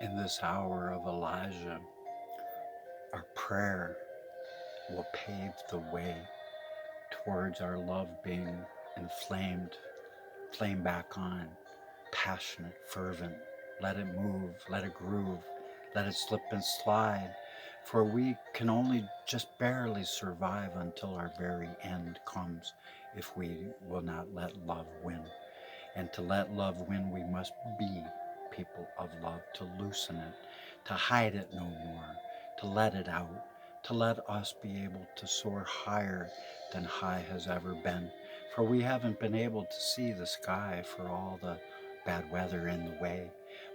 In this hour of Elijah, our prayer will pave the way towards our love being inflamed, flame back on, passionate, fervent. Let it move, let it groove, let it slip and slide. For we can only just barely survive until our very end comes if we will not let love win. And to let love win, we must be people of love, to loosen it, to hide it no more, to let it out, to let us be able to soar higher than high has ever been. For we haven't been able to see the sky for all the bad weather in the way.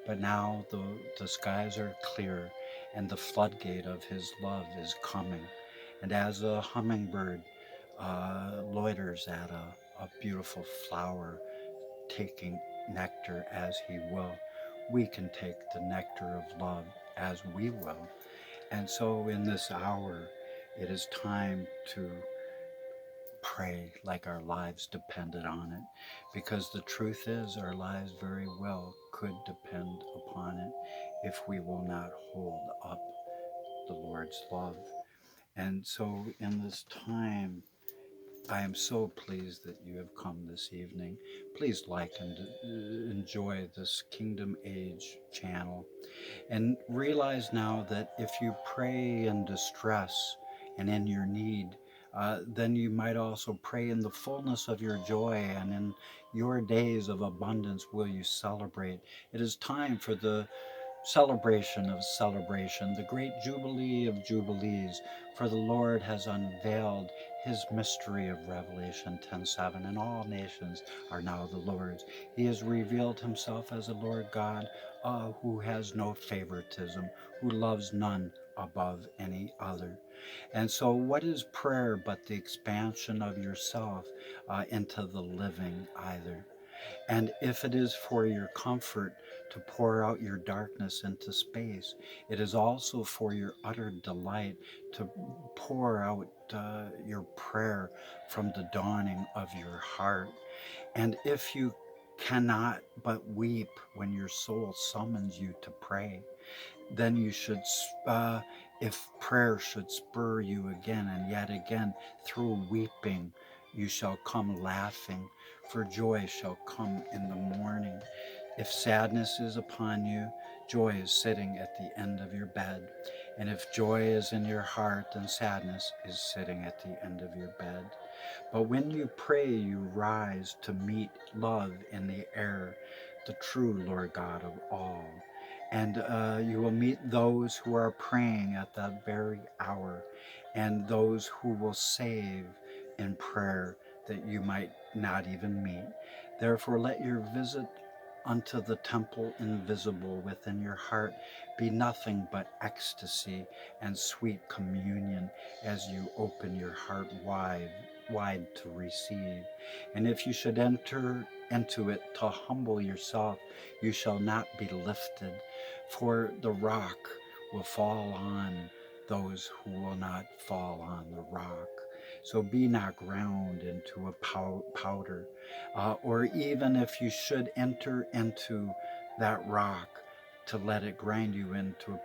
But now the skies are clear and the floodgate of his love is coming. And as a hummingbird loiters at a beautiful flower, taking nectar as he will, we can take the nectar of love as we will. And so in this hour, it is time to pray like our lives depended on it, because the truth is our lives very well could depend upon it if we will not hold up the Lord's love. And so in this time, I am so pleased that you have come this evening. Please like and enjoy this Kingdom Age channel. And realize now that if you pray in distress and in your need, then you might also pray in the fullness of your joy, and in your days of abundance will you celebrate. It is time for the celebration of celebration, the great jubilee of jubilees, for the Lord has unveiled his mystery of Revelation 10:7, and all nations are now the Lord's. He has revealed himself as a Lord God who has no favoritism, who loves none above any other. And so, what is prayer but the expansion of yourself into the living either? And if it is for your comfort to pour out your darkness into space, it is also for your utter delight to pour out your prayer from the dawning of your heart. And if you cannot but weep when your soul summons you to pray, then you should, if prayer should spur you again and yet again through weeping, you shall come laughing, for joy shall come in the morning. If sadness is upon you, joy is sitting at the end of your bed. And if joy is in your heart, then sadness is sitting at the end of your bed. But when you pray, you rise to meet love in the air, the true Lord God of all. And you will meet those who are praying at that very hour, and those who will save in prayer that you might not even meet. Therefore, let your visit unto the temple invisible within your heart be nothing but ecstasy and sweet communion as you open your heart wide to receive. And if you should enter into it to humble yourself, you shall not be lifted, for the rock will fall on those who will not fall on the rock. So be not ground into a powder, or even if you should enter into that rock to let it grind you into a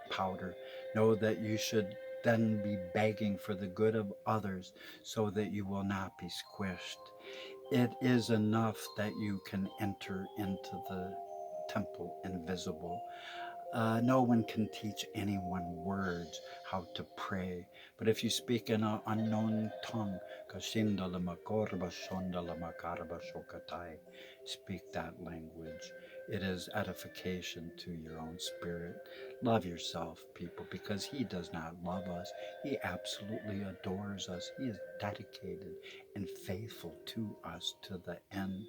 powder, know that you should then be begging for the good of others so that you will not be squished. It is enough that you can enter into the temple invisible. No one can teach anyone words how to pray, but if you speak in an unknown tongue, speak that language. It is edification to your own spirit. Love yourself, people, because He does not love us. He absolutely adores us. He is dedicated and faithful to us to the end.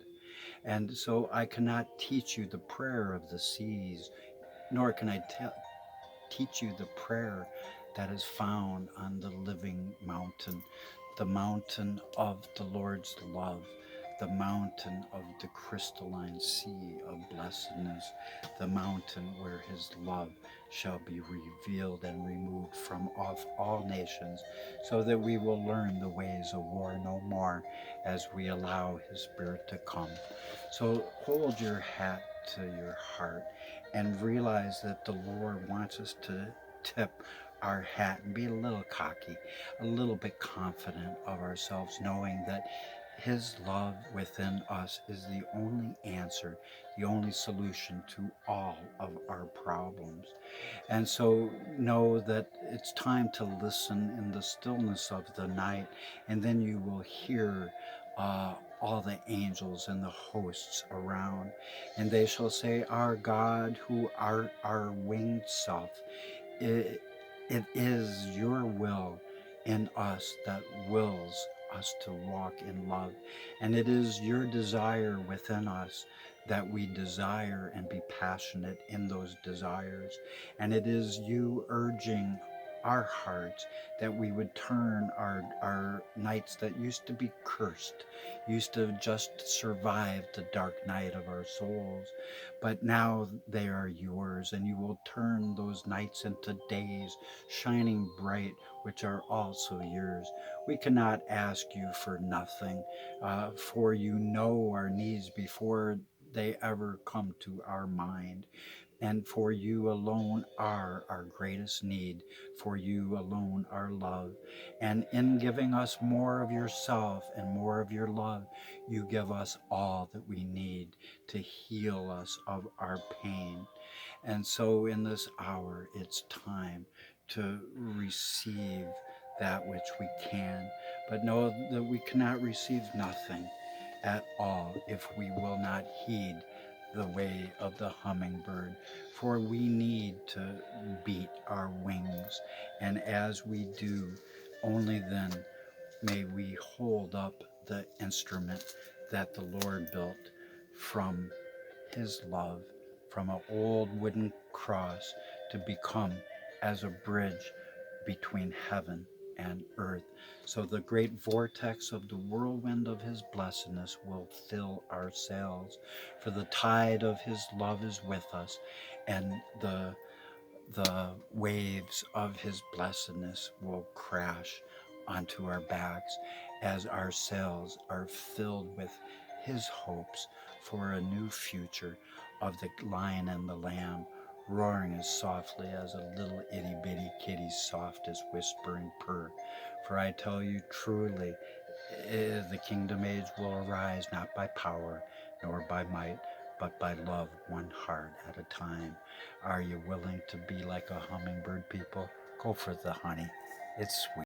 And so I cannot teach you the prayer of the seas, nor can I teach you the prayer that is found on the living mountain, the mountain of the Lord's love, the mountain of the crystalline sea of blessedness, the mountain where his love shall be revealed and removed from off all nations, so that we will learn the ways of war no more as we allow his spirit to come. So hold your hat to your heart and realize that the Lord wants us to tip our hat and be a little cocky, a little bit confident of ourselves, knowing that His love within us is the only answer, the only solution to all of our problems. And so know that it's time to listen in the stillness of the night, and then you will hear all the angels and the hosts around, and they shall say, Our God, who art our winged self, it, it is your will in us that wills us to walk in love. And it is your desire within us that we desire and be passionate in those desires. And it is you urging our hearts that we would turn our nights that used to be cursed, used to just survive the dark night of our souls, but now they are yours, and you will turn those nights into days, shining bright, which are also yours. We cannot ask you for nothing, for you know our needs before they ever come to our mind. And for you alone are our greatest need, for you alone our love. And in giving us more of yourself and more of your love, you give us all that we need to heal us of our pain. And so in this hour, it's time to receive that which we can, but know that we cannot receive nothing at all if we will not heed the way of the hummingbird, for we need to beat our wings. And as we do, only then may we hold up the instrument that the Lord built from His love, from an old wooden cross, to become as a bridge between heaven and earth. So the great vortex of the whirlwind of His blessedness will fill our sails, for the tide of His love is with us, and the waves of His blessedness will crash onto our backs as our sails are filled with His hopes for a new future of the lion and the lamb, roaring as softly as a little itty bitty kitty's softest whispering purr. For I tell you truly, the kingdom age will arise not by power nor by might, but by love, one heart at a time. Are you willing to be like a hummingbird, people? Go for the honey. It's sweet.